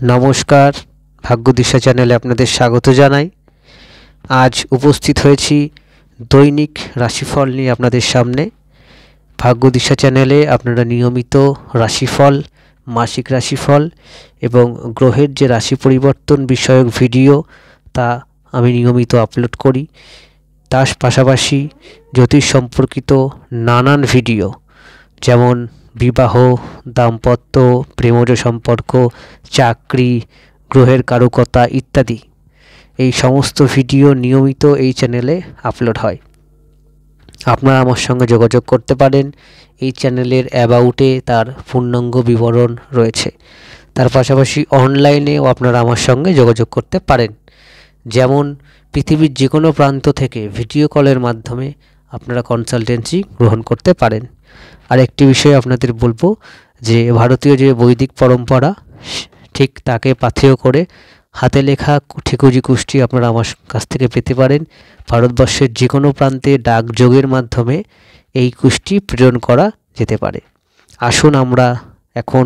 নমস্কার, ভাগ্যদিশা চ্যানেলে আপনাদের স্বাগত জানাই। আজ উপস্থিত হয়েছি দৈনিক রাশিফল নিয়ে আপনাদের সামনে। ভাগ্যদিশা চ্যানেলে আপনারা নিয়মিত রাশিফল, মাসিক রাশিফল এবং গ্রহের যে রাশি পরিবর্তন বিষয়ক ভিডিও তা আমি নিয়মিত আপলোড করি। তার পাশাপাশি জ্যোতিষ সম্পর্কিত নানান ভিডিও, যেমন বিবাহ, দাম্পত্য, প্রেমজ সম্পর্ক, চাকরি, গ্রহের কারকতা ইত্যাদি, এই সমস্ত ভিডিও নিয়মিত এই চ্যানেলে আপলোড হয়। আপনারা আমার সঙ্গে যোগাযোগ করতে পারেন। এই চ্যানেলের অ্যাবাউটে তার পূর্ণাঙ্গ বিবরণ রয়েছে। তার পাশাপাশি অনলাইনেও আপনারা আমার সঙ্গে যোগাযোগ করতে পারেন। যেমন পৃথিবীর যে কোনো প্রান্ত থেকে ভিডিও কলের মাধ্যমে আপনারা কনসালটেন্সি গ্রহণ করতে পারেন। আর একটি বিষয় আপনাদের বলবো যে ভারতীয় যে বৈদিক পরম্পরা, ঠিক তাকে পাথেয় করে হাতে লেখা ঠিকুজি কুষ্টি আপনারা আমার কাছ থেকে পেতে পারেন। ভারতবর্ষের যে কোনো প্রান্তে ডাকযোগের মাধ্যমে এই কুষ্টি প্রেরণ করা যেতে পারে। আসুন আমরা এখন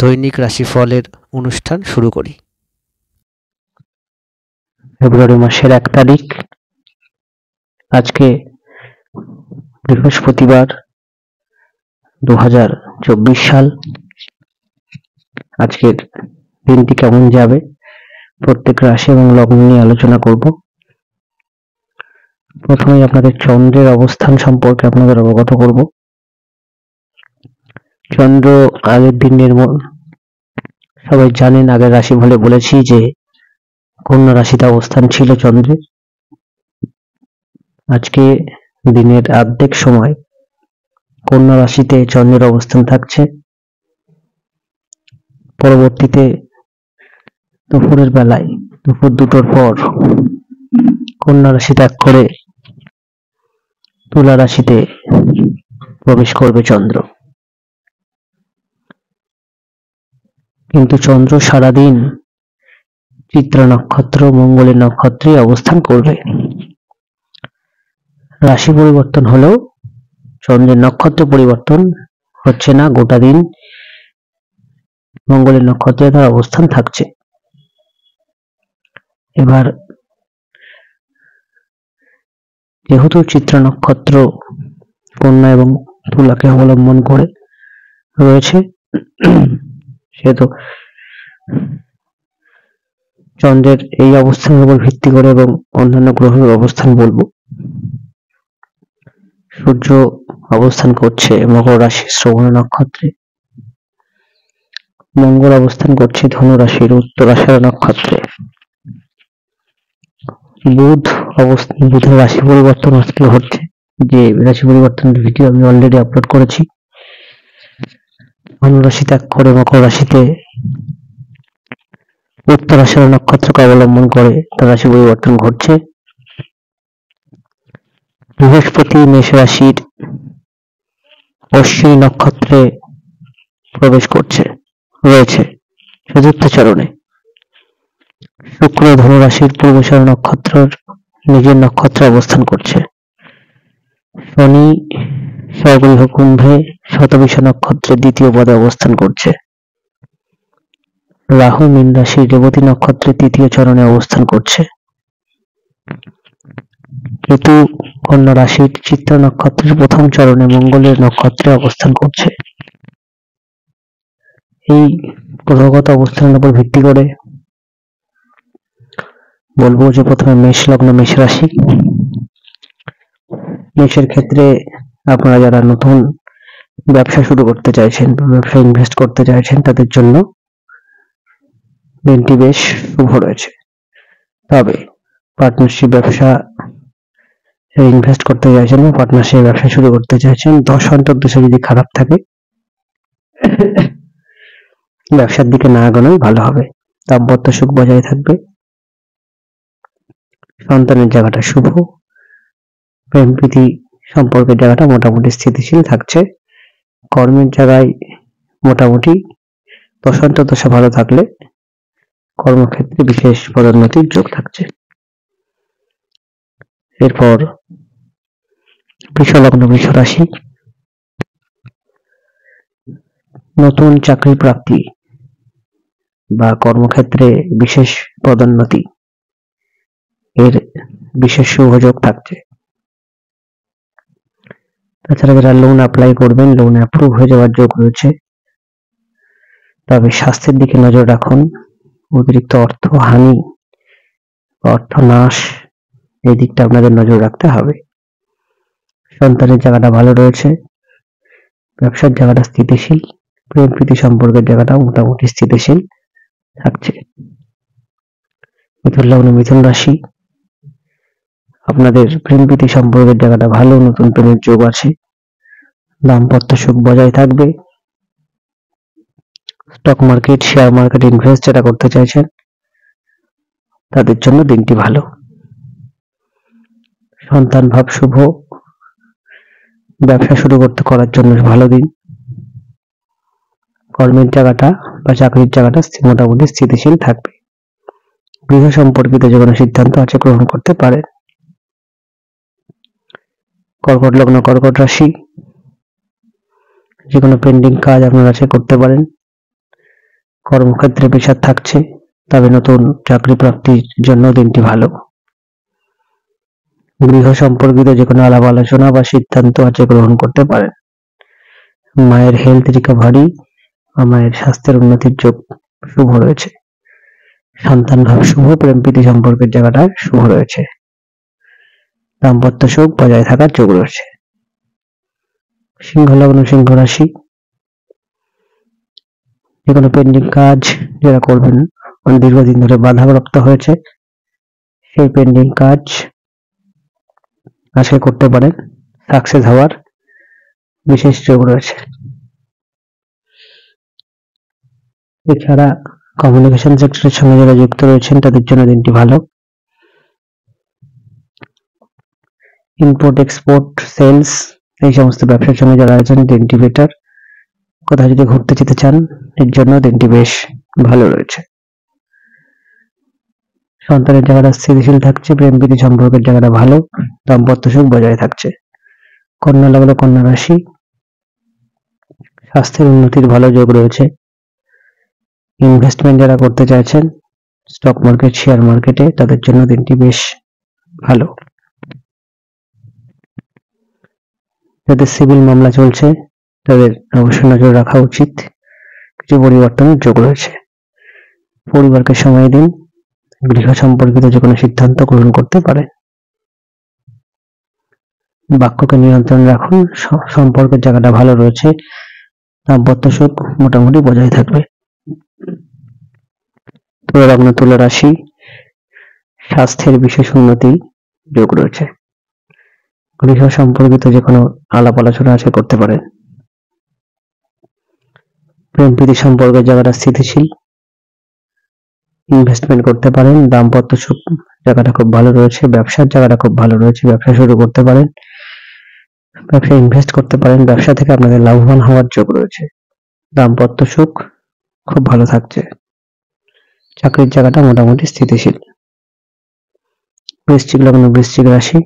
দৈনিক রাশিফলের অনুষ্ঠান শুরু করি। ফেব্রুয়ারি মাসের 1 তারিখ, আজকে বৃহস্পতিবার, 2024 সাল। আজকের দিনটি কেমন যাবে প্রত্যেক রাশি এবং লগ্ন নিয়ে আলোচনা করব। প্রথমেই আপনাদের চন্দ্রের অবস্থান সম্পর্কে আপনাদের অবগত করব। চন্দ্র আগের দিনের সবাই জানেন, আগের রাশি বলে বলেছি যে কন্যা রাশিতে অবস্থান ছিল চন্দ্রের। আজকে দিনের অর্ধেক সময় কন্যা রাশিতে চন্দ্রের অবস্থান থাকছে। পরবর্তীতে দুপুরের বেলায়, দুপুর 2টোর পর কন্যা রাশি ত্যাগ করে তুলা রাশিতে প্রবেশ করবে চন্দ্র। কিন্তু চন্দ্র সারাদিন চিত্রা নক্ষত্র, মঙ্গলের নক্ষত্রে অবস্থান করবে। রাশি পরিবর্তন হলেও চন্দ্রের নক্ষত্র পরিবর্তন হচ্ছে না, গোটা দিন মঙ্গলের নক্ষত্রে তার অবস্থান থাকছে। এবার যেহেতু চিত্রা নক্ষত্র কন্যা এবং তুলাকে অবলম্বন করে রয়েছে, সেহেতু চন্দ্রের এই অবস্থানের উপর ভিত্তি করে এবং অন্যান্য গ্রহের অবস্থান বলবো। সূর্য অবস্থান করছে মকর রাশির শ্রবণ নক্ষত্রে, মঙ্গল অবস্থান করছে ধনু রাশির উত্তরাষাঢ় নক্ষত্রে, বুধের রাশি পরিবর্তন আজকে হচ্ছে, যে রাশি পরিবর্তনের ভিডিও আমি অলরেডি আপলোড করেছি। ধনু রাশি ত্যাগ করে মকর রাশিতে উত্তরাষাঢ় নক্ষত্রকে অবলম্বন করে তার রাশি পরিবর্তন ঘটছে। বৃহস্পতি মেষ রাশির অশ্বিনী নক্ষত্রে প্রবেশ রয়েছে চতুর্থ চরণে। শুক্র ধনু রাশির পূর্বাষাঢ় নক্ষত্রের নিজের নক্ষত্রে অবস্থান করছে। শনি স্বগৃহ কুম্ভে শতবিষা নক্ষত্রের দ্বিতীয় পদে অবস্থান করছে। রাহু মীন রাশির রেবতী নক্ষত্রের তৃতীয় চরণে অবস্থান করছে। কেতু কন্যা রাশির চিত্রা নক্ষত্রের প্রথম চরণে মঙ্গলের নক্ষত্রে অবস্থান করছে। এই গ্রহগত অবস্থানের উপর ভিত্তি করে বলবো যে প্রথমে মেষ লগ্ন, মেষ রাশি। মেষের ক্ষেত্রে আপনারা যারা নতুন ব্যবসা শুরু করতে চাইছেন বা ব্যবসা ইনভেস্ট করতে চাইছেন, তাদের জন্য দিনটি বেশ শুভ রয়েছে। তবে পার্টনারশিপ ব্যবসা ইনভেস্ট করতে চাইছেন বা পার্টনারশিপ ব্যবসা শুরু করতে চাইছেন, দশ অন্তর্দশা যদি খারাপ থাকে ব্যবসার দিকে না এগোনোই ভালো হবে। দাম্পত্য সুখ বজায় থাকবে, সন্তানের জায়গাটা শুভ, প্রেম প্রীতি সম্পর্কের জায়গাটা মোটামুটি স্থিতিশীল থাকছে। কর্মের জায়গায় মোটামুটি দশ অন্তর্দশা ভালো থাকলে কর্মক্ষেত্রে বিশেষ পদোন্নতির যোগ থাকছে। এরপর বৃষ লগ্ন, বৃষ রাশি। নতুন চাকরি প্রাপ্তি, বা কর্মক্ষেত্রে বিশেষ পদোন্নতি এর বিশেষ সুযোগ থাকছে। তাছাড়া যারা লোন অ্যাপ্লাই করবেন, লোন অ্যাপ্রুভ হয়ে যাওয়ার যোগ রয়েছে। তবে স্বাস্থ্যের দিকে নজর রাখুন, অতিরিক্ত অর্থ হানি, অর্থ নাশ, এই দিকটা আপনাদের নজর রাখতে হবে। সন্তানের জায়গাটা ভালো রয়েছে, ব্যবসার জায়গাটা স্থিতিশীল, প্রেম প্রীতি সম্পর্কের জায়গাটা মোটামুটি স্থিতিশীল থাকছে। মিথুন লগ্ন, মিথুন রাশি, আপনাদের প্রেম প্রীতি সম্পর্কের জায়গাটা ভালো, নতুন প্রেমের যোগ আছে, দাম্পত্য সুখ বজায় থাকবে। Stock market, share market invest যারা করতে চাইছেন তাদের জন্য দিনটি ভালো। সন্তান ভাব শুভ, ব্যবসা শুরু করার জন্য ভালো দিন। কর্মের জায়গাটা বা চাকরির জায়গাটা মোটামুটি স্থিতিশীল থাকবে। গৃহ সম্পর্কিত যে কোনো সিদ্ধান্ত আছে গ্রহণ করতে পারেন। কর্কট লগ্ন, কর্কট রাশি, যে কোনো পেন্ডিং কাজ আপনার আছে করতে পারেন। কর্মক্ষেত্রে পেশার থাকছে, তবে নতুন চাকরি প্রাপ্তির জন্য দিনটি ভালো। গৃহ সম্পর্কিত যে কোনো আলাপ আলোচনা বা সিদ্ধান্ত আছে গ্রহণ করতে পারেন। মায়ের হেলথ রিকভারি বা মায়ের স্বাস্থ্যের উন্নতির যোগ শুভ রয়েছে। সন্তান ভাব শুভ, প্রেম প্রীতি সম্পর্কের জায়গাটা শুভ রয়েছে। দাম্পত্য সুখ বজায় থাকার যোগ রয়েছে। সিংহ লগ্ন, সিংহ রাশি, যে কোনো পেন্ডিং কাজ যারা করবেন, দীর্ঘদিন ধরে বাধাপ্রাপ্ত হয়েছে, সেই পেন্ডিং কাজ আজকে করতে পারেন, সাকসেস হওয়ার বিশেষ যোগ রয়েছে। এছাড়া কমিউনিকেশন সেক্টরের সঙ্গে যারা যুক্ত রয়েছেন তাদের জন্য দিনটি ভালো। ইম্পোর্ট এক্সপোর্ট সেলস এই সমস্ত ব্যবসার সঙ্গে যারা আছেন দিনটি বেটার। কোথাও যদি ঘুরতে যেতে চান এর জন্য দিনটি বেশ ভালো রয়েছে। সন্তানের জায়গাটা স্থিতিশীল থাকছে, প্রেম প্রীতি সম্পর্কের জায়গাটা ভালো, দাম্পত্য সুখ বজায় থাকছে। কন্যা লগ্ন, কন্যা রাশি, স্বাস্থ্যের উন্নতির ভালো যোগ রয়েছে। ইনভেস্টমেন্ট যারা করতে চাইছেন স্টক মার্কেট, শেয়ার মার্কেটে, তাদের জন্য দিনটি বেশ ভালো। যাদের সিভিল মামলা চলছে তাদের অবশ্যই নজর রাখা উচিত, কিছু পরিবর্তনের যোগ রয়েছে। পরিবারকে সময় দিন, গৃহ সম্পর্কিত যে কোনো সিদ্ধান্ত গ্রহণ করতে পারেন। বাক্যকে নিয়ন্ত্রণ রাখুন, সম্পর্কের জায়গাটা ভালো রয়েছে, দাম্পত্য সুখ মোটামুটি বজায় থাকবে। তুলা লগ্ন, তুলা রাশি, স্বাস্থ্যের বিশেষ উন্নতি যোগ রয়েছে। গৃহ সম্পর্কিত যে কোনো আলাপ আলোচনা আছে করতে পারেন। প্রেম প্রীতি সম্পর্কের জায়গাটা স্থিতিশীল, ইনভেস্টমেন্ট করতে পারেন, দাম্পত্য সুখ জায়গাটা খুব ভালো রয়েছে, ব্যবসার জায়গাটা খুব ভালো রয়েছে, ব্যবসা শুরু করতে পারেন, ব্যবসা ইনভেস্ট করতে পারেন, ব্যবসা থেকে আপনাদের লাভবান হওয়ার যোগ রয়েছে। দাম্পত্য সুখ খুব ভালো থাকছে। চাকরির জায়গাটা মোটামুটি স্থিতিশীল। বৃশ্চিক লগ্ন, বৃশ্চিক রাশি,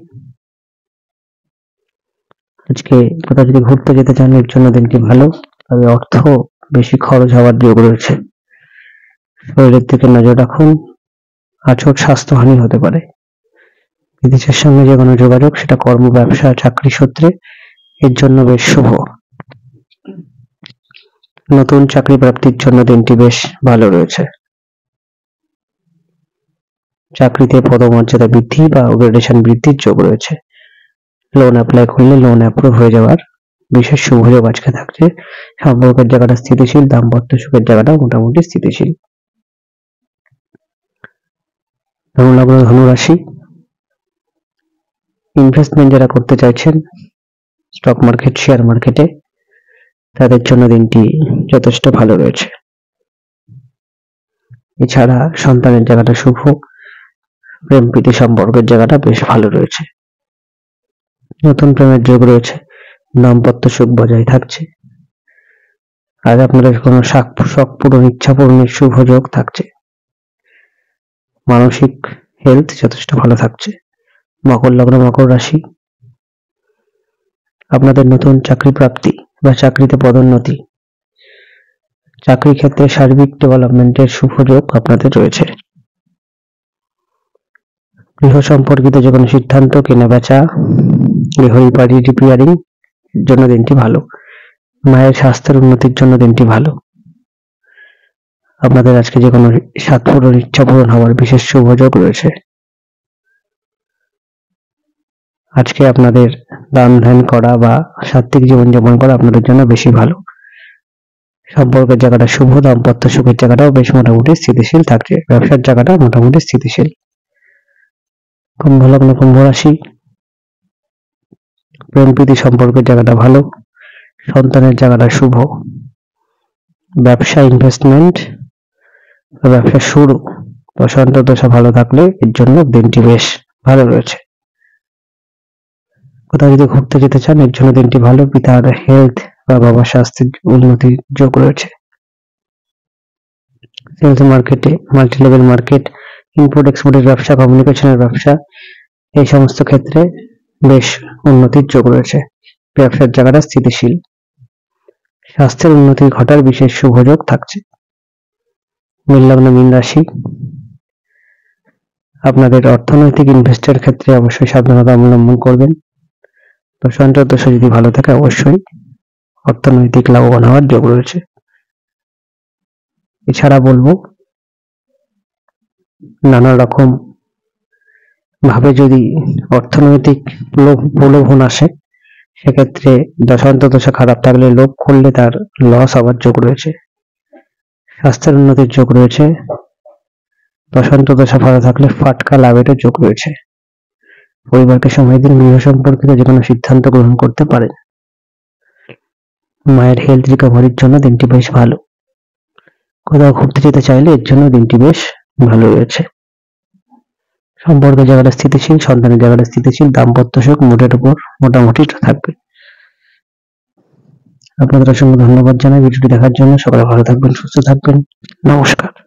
আজকে কোথাও যদি ঘুরতে যেতে চান এর জন্য দিনটি ভালো, তবে অর্থ বেশি খরচ হওয়ার যোগ রয়েছে। শরীরের দিকে নজর রাখুন, আচট স্বাস্থ্যহানি হতে পারে। বিদেশের সঙ্গে যে কোনো যোগাযোগ, সেটা কর্ম, ব্যবসা, চাকরি সূত্রে, এর জন্য বেশ শুভ। নতুন চাকরি প্রাপ্তির জন্য দিনটি বেশ ভালো রয়েছে। চাকরিতে পদমর্যাদা বৃদ্ধি বা গ্রেডেশন বৃদ্ধির যোগ রয়েছে। লোন অ্যাপ্লাই করলে লোন অ্যাপ্রুভ হয়ে যাওয়ার বিশেষ শুভ যোগ আজকে থাকছে। সম্পর্কের জায়গাটা স্থিতিশীল, দাম্পত্য সুখের জায়গাটা মোটামুটি স্থিতিশীল। ধনু লগ্ন, ধনু রাশি, ইনভেস্টমেন্ট যারা করতে চাইছেন স্টক মার্কেট, শেয়ার মার্কেটে, তাদের জন্য দিনটি যথেষ্ট ভালো রয়েছে। এছাড়া সন্তানের জায়গাটা শুভ, প্রেম প্রীতি সম্পর্কের জায়গাটা বেশ ভালো রয়েছে। নতুন প্রেমের যোগ রয়েছে, দাম্পত্য সুখ বজায় থাকছে। আজ আপনাদের কোনো শখ পূরণ, ইচ্ছা পূরণের শুভ যোগ থাকছে। মানসিক হেলথ যথেষ্ট ভালো থাকছে। মকর লগ্ন, মকর রাশি, আপনাদের নতুন চাকরি প্রাপ্তি বা চাকরিতে পদোন্নতি, চাকরি ক্ষেত্রে সার্বিক ডেভেলপমেন্টের সুযোগ আপনাদের রয়েছে। গৃহ সম্পর্কিত যে কোনো সিদ্ধান্ত, কেনা বেচা, গৃহ রিপেয়ারিং জন্য দিনটি ভালো। মায়ের স্বাস্থ্যের উন্নতির জন্য দিনটি ভালো। আপনাদের আজকে যে কোনো সাত পূরণ ইচ্ছা পূরণ হওয়ার বিশেষ সুযোগ রয়েছে। আজকে আপনাদের দান ধ্যান করা বা সাত্ত্বিক জীবনযাপন করা আপনাদের জন্য বেশি ভালো। সম্পর্কের জায়গাটা শুভ, দাম্পত্য সুখের জায়গাটাও বেশ মোটামুটি স্থিতিশীল থাকছে। ব্যবসার জায়গাটা মোটামুটি স্থিতিশীল। কুম্ভ লগ্ন, কুম্ভ রাশি, প্রেম প্রীতি সম্পর্কের জায়গাটা ভালো, সন্তানের জায়গাটা শুভ। ব্যবসা, ইনভেস্টমেন্ট, ব্যবসা শুরু দশা অন্তর্দশা ভালো থাকলে এর জন্য দিনটি বেশ ভালো রয়েছে। কোথাও যদি ঘুরতে যেতে চান এর জন্য দিনটি ভালো। পিতার হেলথ বা বাবার স্বাস্থ্যের উন্নতির যোগ রয়েছে। সেলস মার্কেটে, মাল্টি লেভেল মার্কেট, ইম্পোর্ট এক্সপোর্টের ব্যবসা, কমিউনিকেশনের ব্যবসা, এই সমস্ত ক্ষেত্রে বেশ উন্নতির যোগ রয়েছে। ব্যবসার জায়গাটা স্থিতিশীল। স্বাস্থ্যের উন্নতি ঘটার বিশেষ শুভযোগ থাকছে। মীন লগ্ন, মীন রাশি, আপনাদের অর্থনৈতিক ইনভেস্টের ক্ষেত্রে অবশ্যই সাবধানতা অবলম্বন করবেন। দশা অন্তর্দশা যদি ভালো থাকে অবশ্যই অর্থনৈতিক লাভবান হওয়ার যোগ রয়েছে। এছাড়া বলবো নানা রকম ভাবে যদি অর্থনৈতিক প্রলোভন আসে সেক্ষেত্রে দশা অন্তর্দশা খারাপ থাকলে লোভ করলে তার লস হওয়ার যোগ রয়েছে। স্বাস্থ্যের উন্নতির যোগ রয়েছে। দশা অন্তর্দশা ভালো থাকলে ফাটকা লাভেরও যোগ রয়েছে। পরিবারকে সময় দিন, গৃহ সম্পর্কিত যে কোনো সিদ্ধান্ত গ্রহণ করতে পারেন। মায়ের হেলথ রিকভারির জন্য দিনটি বেশ ভালো। কোথাও ঘুরতে যেতে চাইলে এর জন্য দিনটি বেশ ভালো রয়েছে। সম্পর্কের জায়গাটা স্থিতিশীল, সন্তানের জায়গাটা স্থিতিশীল, দাম্পত্য সুখ মোটের উপর মোটামুটি থাকবে। আপনাদের অসংখ্য ধন্যবাদ জানাই ভিডিওটি দেখার জন্য। সবাই ভালো থাকবেন, সুস্থ থাকবেন। নমস্কার।